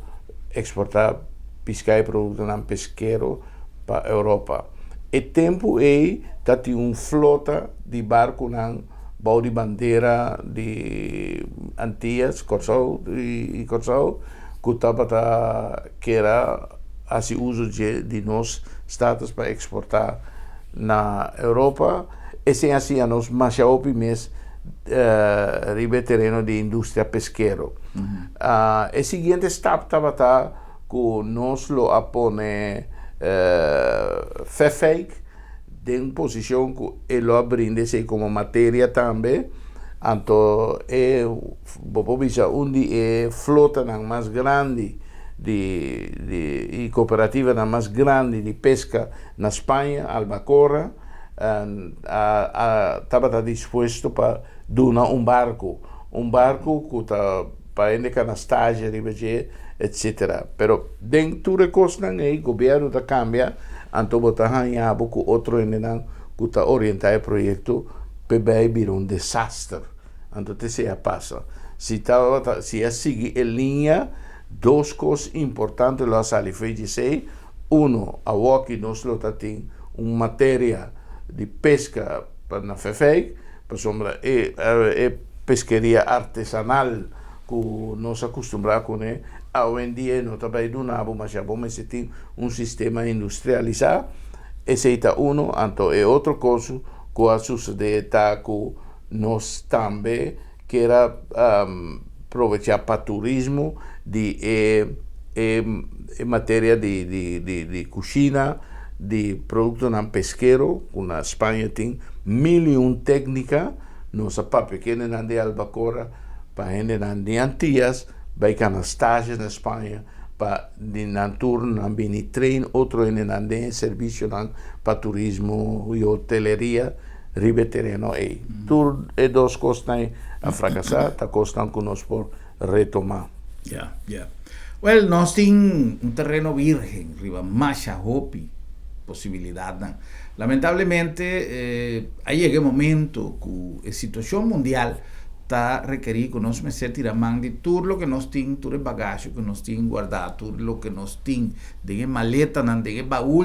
exportar pesca e produtos pesqueiro para a Europa. E tempo aí tem flota de barco na bau de bandeira de Antillas, Corsau e Corsau, que era assim uso de nos estados para exportar na Europa. Esse é assim a nós mais mes ribe terreno de indústria pesqueiro. O seguinte step estava que nós lo apone FEFEIC de uma posição que ele abrinde-se como matéria também. Então, onde é flota mais grande e cooperativa mais grande de pesca na Espanha, Albacora, estava disposto para donar um barco que está para ir na estágio, etc. Pero dentro de coisas o governo está cambia, então botar em abo que outro que está orientado o projeto para vir desastre. Então se passa. Se seguir em linha, duas coisas importantes lá sali foi dizer, a que nós tem uma matéria de pesca para na FEFEIC, para sombra é pesqueria artesanal que nós acostumamos com ele. Hoje em dia não trabalha do nabo, mas já vamos ter um sistema industrializado. Esse é então é outra coisa que a suceder que nós também quer aproveitar para turismo de matéria de cozinha, de produto não pesqueiro, que na Espanha tem 1.000 técnicas, nossa papel que é de Albacora, para gente de Antillas, vai cá nas estágios na Espanha, para de turno, na mini trem, outro de serviço para turismo e hoteleria, ribe terreno aí. Tudo é duas coisas a fracassar, está custando que nós por retomar. Well, nós tem um terreno virgem, riba macha hopi possibilidad. Lamentablemente, aí llega um momento que a situação mundial está requerir que nós comece a tirar mão de tudo o que nós temos, todo o bagagem que nós temos guardado, tudo o que nós temos, de maleta, de baú,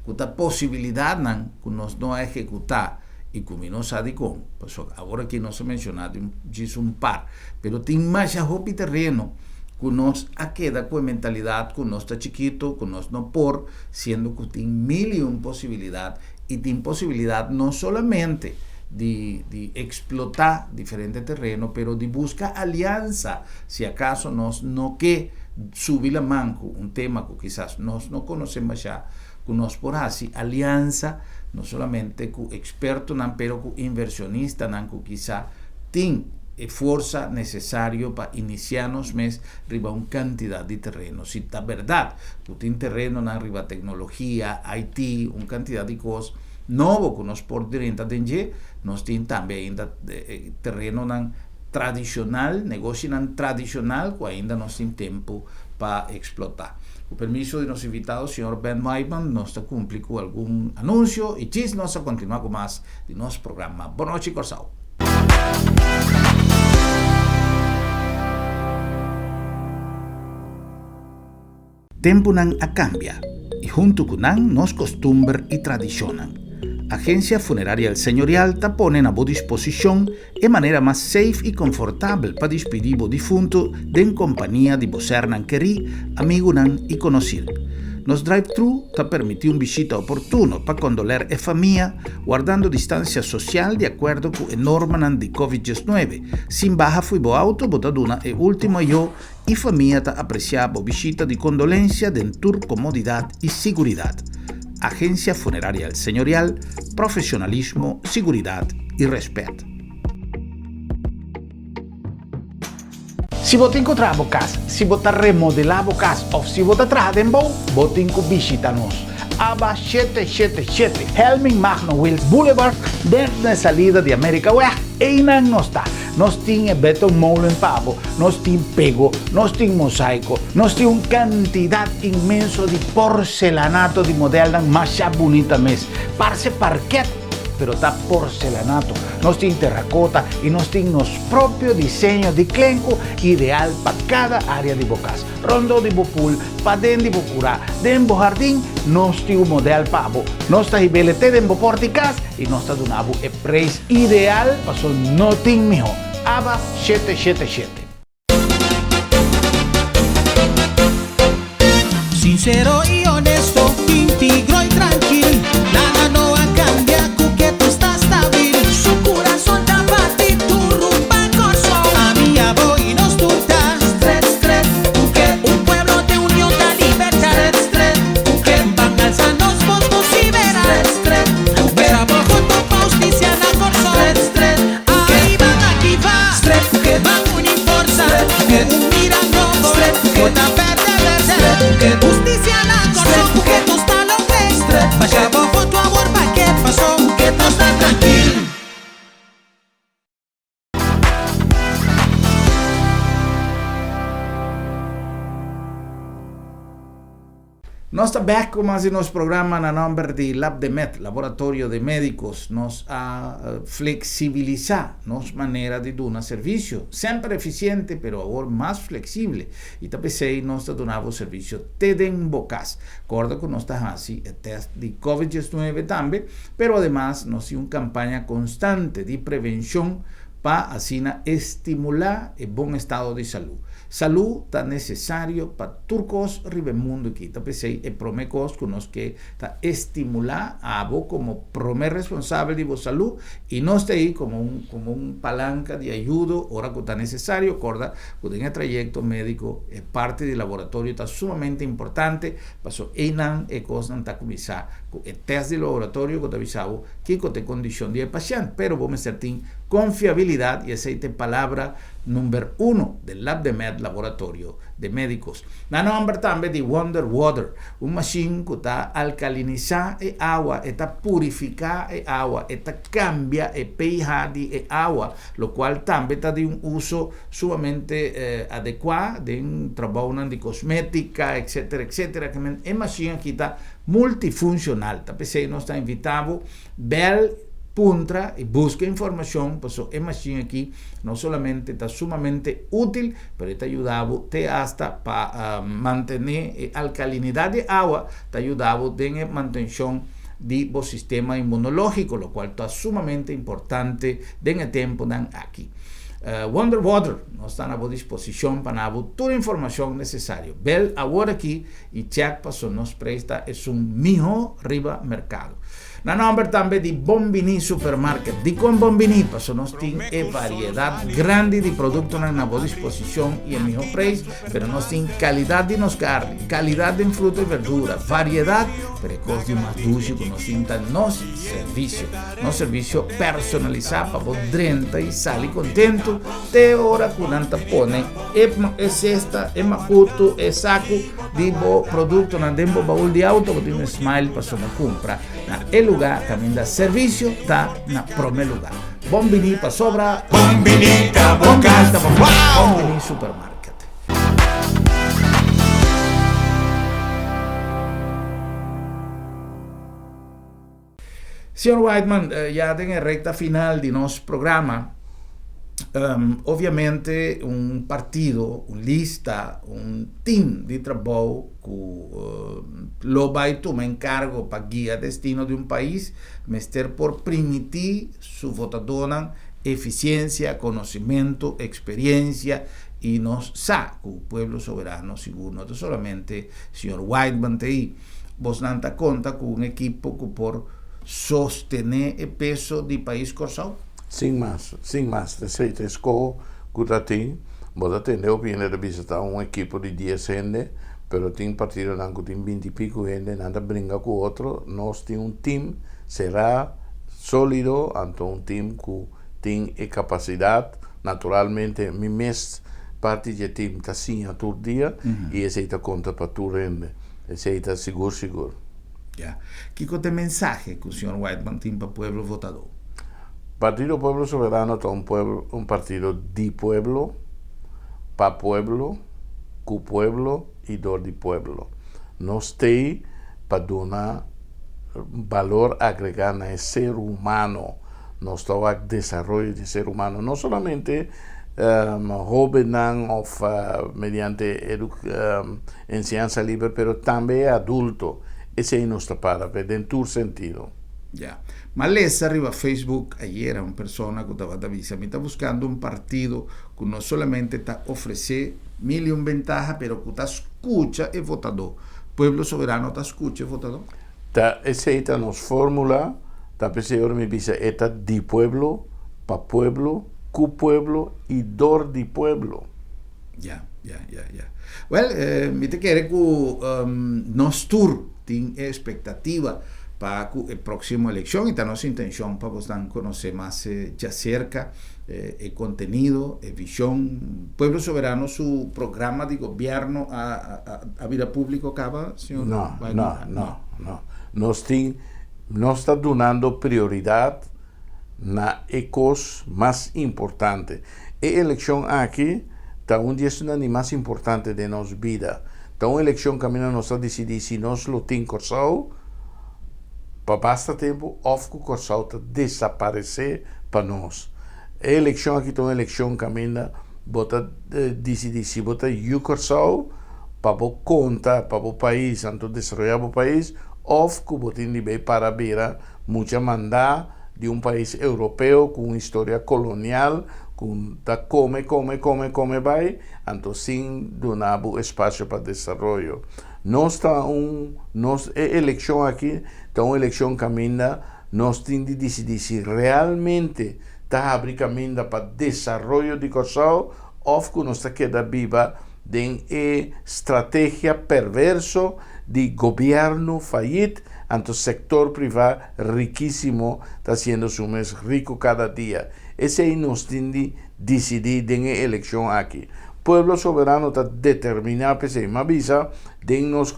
que está possibilidade que nós não executar e como não sabe como. Agora aqui nós mencionado diz par, mas tem mais roupa e terreno que nós queda com a mentalidade que nós está chiquito, que nós não por, sendo que tem mil e uma possibilidades e tem possibilidade não solamente de explotar diferente terreno, pero de buscar aliança, se acaso nós não quer subir a manco, um tema que quizás nós não conhecemos já, que nós por assim, aliança, não solamente com experto, não, pero com inversionista, não, que quizás tem força necessário para iniciar-nos, mas riba uma quantidade de terreno. Se está verdade, que tem terreno na riba tecnologia, IT, uma quantidade de coisas, novo que nós podemos atender, nós temos também ainda terreno tradicional, negócio tradicional, que ainda nós temos tempo para explotar. Com o permisso de nosso invitado, o senhor Ben Maiman, nós está cumprindo com algum anúncio e diz nós a continuar com mais de nosso programa. Boa noite, Corsao. Tempo não cambia e junto com nos costumbres e tradiciones. Agência Funerária El Señorial está ponen a boa disposição de maneira mais safe e confortável para despedir o defunto de companhia de você não querer, amigo não e conhecido. Nos drive-thru está permitindo visita oportuno para condoler a família, guardando distância social de acordo com a norma de Covid-19. Sem baja foi bo auto, botaduna e último eu e família está apreciando a visita de condolência dentro comodidade e segurança. Agência Funerária El Señorial, profissionalismo, segurança e respeito. Se você encontrar a casa, se você remodelar a casa ou se você trabalhar em bom, você tem que visitar-nos. Aba 777 Helming Magno Wills Boulevard, dentro da salida de América Oeste, e não está. Nós temos beton molen pavo, nós temos pego, nós temos mosaico, nós temos uma quantidade imensa de porcelanato de modelo mais bonita mesmo. Parece parquet, pero está porcelanato. Nós temos terracota e nós temos nosso próprio desenho de clenco ideal para cada área de bocas. Rondo de bopul, para dentro de bocura, dentro do jardim, nós temos modelo pavo. Nós temos belete dentro do porticas e nós temos o preço ideal para o não tem melhor. Aba 777. Sincero y honesto, íntegro y tranquilo, nada no cambia, que tú estás stabil. Su corazón está para ti, tu rumba corso. A mi abo y nos tuta, stress, que un pueblo de unión da libertad. Stress, que van alzando los votos y verás. Stress, que abajo tu justicia na corso. Stress, ahí van aquí va. Stress, que van unir fuerza, que un miran no pobre, que ta verde, que justicia na corso, que tú estás lo ves. Vaya abajo tu amor, pa' que pasó, que tú estás tranquilo. Nós estamos back com mais nosso programa na nome de LabDemet, Laboratório de Médicos. Nós a flexibilizar nossa maneira de dar serviço, sempre eficiente, mas agora mais flexível. E também nós damos o serviço TEDEN Bocas. Acorda que nós estamos assim, teste de Covid-19 também, mas además nós temos uma campanha constante de prevenção para assim estimular o bom estado de saúde. Saúde está necessário para turcos ribe mundo aqui. Então, pensei, é promecos que nós que está estimular a vos como primeiro responsável de vossa saúde e nós está aí como um palanca de ajuda, hora que está necessário. Acorda, que tem trajeto médico, é parte do laboratório, está sumamente importante, para que não é coisa não está começar el test de laboratorio que te avisaba que te condición de paciente, pero vos me certín confiabilidad y esa es la palabra número 1 del Lab de Med Laboratorio de Médicos. Na nombre también de Wonder Water, un machine que está alcalinizar el agua, está purificar el agua, está cambia el pH de agua, lo cual también está de un uso sumamente adecuado de un trabajo de cosmética, etcétera, etcétera, que es machine aquí está multifuncional. También nos está invitado ver puntra y busca información, pues es machine aquí no solamente está sumamente útil, pero está ayudado te hasta para mantener alcalinidad de agua, te ayudado en mantención del sistema inmunológico, lo cual está sumamente importante en el tiempo de aquí. Wonder Water nos está a vuestra disposición para dar toda la información necesaria. Vel ahora aquí y check paso nos presta es un mejor riba mercado. Na nombre también de Bombini Supermarket. Di con Bombini paso nos tiene variedad grande de productos a nuestra disposición y el mejor precio, pero nos tiene calidad de nos carne, calidad de fruta y verdura, variedad, pero costo más dulce que nos tiene nos servicio personalizado para vos drenta y sale contento de hora cuando pone es esta, es macuto, es saco de producto na dentro baúl de auto que tiene un smile para su compra. El lugar también da servicio, está en el primer lugar. Bombini para sobra. Bombini Tabocas. Bombini Supermarket. Señor Whiteman, ya en la recta final de nuestro programa, obviamente un partido, una lista, un team de trabajo que lo va a tomar encargo para guiar el destino de un país, mester por permitir su votadora eficiencia, conocimiento, experiencia y nos saca el pueblo soberano seguro. No solamente señor Whiteman vos nanta cuenta con un equipo que por sostener el peso del país corsao. Sin más, te escojo que vos atendeu viene de visitar un equipo de 10 gente, pero tiene partido que tiene 20 y pico gente, nada brinca con otro, nos tiene un team, será sólido, ante un team que tiene capacidad, naturalmente, mi mes parte de team está sin a todo día, y ese está conta para tu rende, ese está seguro. Ya. ¿Qué mensaje que el señor Whiteman tiene para el pueblo votador? Partido Pueblo Soberano es un partido de pueblo, para pueblo, cu pueblo y do de pueblo. Nos está para dar valor agregado al ser humano, nos está al desarrollo del ser humano, no solamente joven o mediante enseñanza libre, pero también adulto. Ese es nuestro para, en tu sentido. Ya. Malesa arriba a Facebook ayer a una persona que estaba avisa, me está buscando un partido que no solamente está ofrece mil y un ventaja, pero que está escucha el votador. Pueblo Soberano está escucha el votador. Esa nos fórmula, está pensando mi visa, esta de pueblo, pa pueblo, cu pueblo y dor de pueblo. Ya. Well, me te quiere que nos tour tiene expectativa para la próxima elección y está nuestra intención para conocer más ya cerca el contenido, visión. Pueblo Soberano, su programa de gobierno a vida pública acaba, señor? No. Nos está dando prioridad na ecos más importante. La elección aquí está un día más importante de nuestra vida. Está una elección que nos está decidir si nos lo tiene corsado para basta tempo, of que o corsal desaparecer para nós. A eleição aqui é uma eleição que ainda bota decidir se bota o corsal para o conta, para o país, então desenvolver o país, of que botin de bem para ver muita mandar de um país europeu com uma história colonial, com da come vai, então sim donar espaço para desenvolvimento. Nós está eleição aqui, está uma eleição que ainda nós temos de decidir se realmente está abrindo caminho para desenvolvimento de Corsal ou que nós está queda viva de estratégia perverso de governo fallido, ante o sector privado riquísimo está sendo su mais rico cada dia. Esse aí nós temos de decidir em eleição aqui. Pueblo soberano está determinado para ser uma visa de nós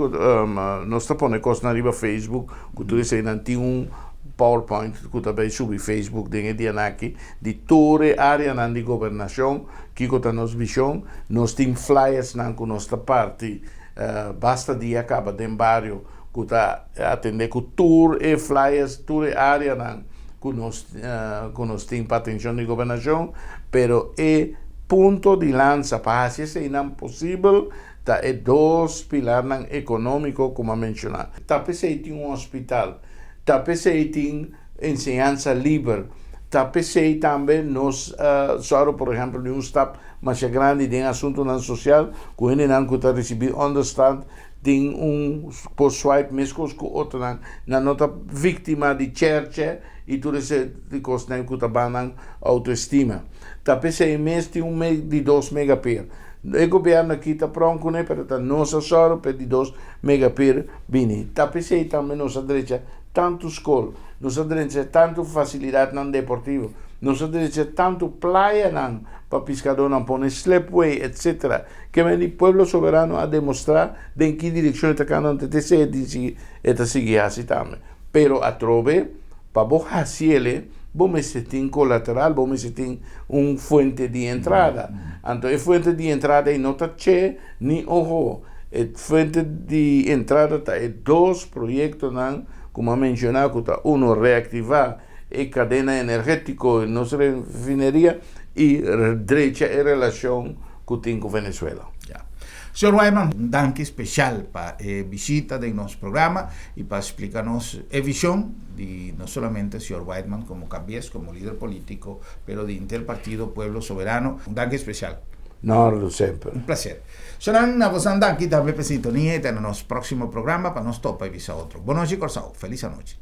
está pondo coisa na riba Facebook, que tu diz aí um PowerPoint que também subir Facebook de dia aqui de toda a área de governação que está nos visão, nós temos flyers com nossa parte, basta dia acaba de bairro que está atender com tour e flyers toda a área que nós temos para atenção de governação, pero ponto de lança para se isso não é possível, tá é dois pilares econômicos como mencionar. Tá pensei tem um hospital, tá pensei tem ensinança livre, tá pensei também nós só por exemplo de um staff mais grande de assunto social, que ele não está recebendo understand tem por swipe mesmo com outro na nota vítima de church e tudo isso de coisa que está banando autoestima. Tá pensei mês tem de 2 megapir. O governo aqui está pronto, né, para nossa só para de 2 megapir bini. Tá pensei também nossa direita tanto escola, nossa direita tanto facilidade não deportivo, nossa direita tanto praia não para pescador não pôr slepway, etc. Que o povo soberano a demonstrar de que direção está caminhando até seguir assim também. Pero a trove para borrar ele, vamos ter colateral, vamos ter fonte de entrada. Então, a fonte de entrada é não está che nem ojo. A fonte de entrada está é 2 projetos, como mencionado, um reativar a cadeia energética em nossa refineria e direita em relação com o Venezuela. Sr. Weidman, um danke especial para a visita de nosso programa e para explicar-nos a visão de não somente o Sr. Weidman como cabeça, como líder político, mas de Interpartido Pueblo Soberano. Um danke especial. Não, sempre. Um prazer. Sonan na vossa danke também para sintonia e no nosso próximo programa para nós topa e visa outro. Boa noite, Corsao. Feliz noite.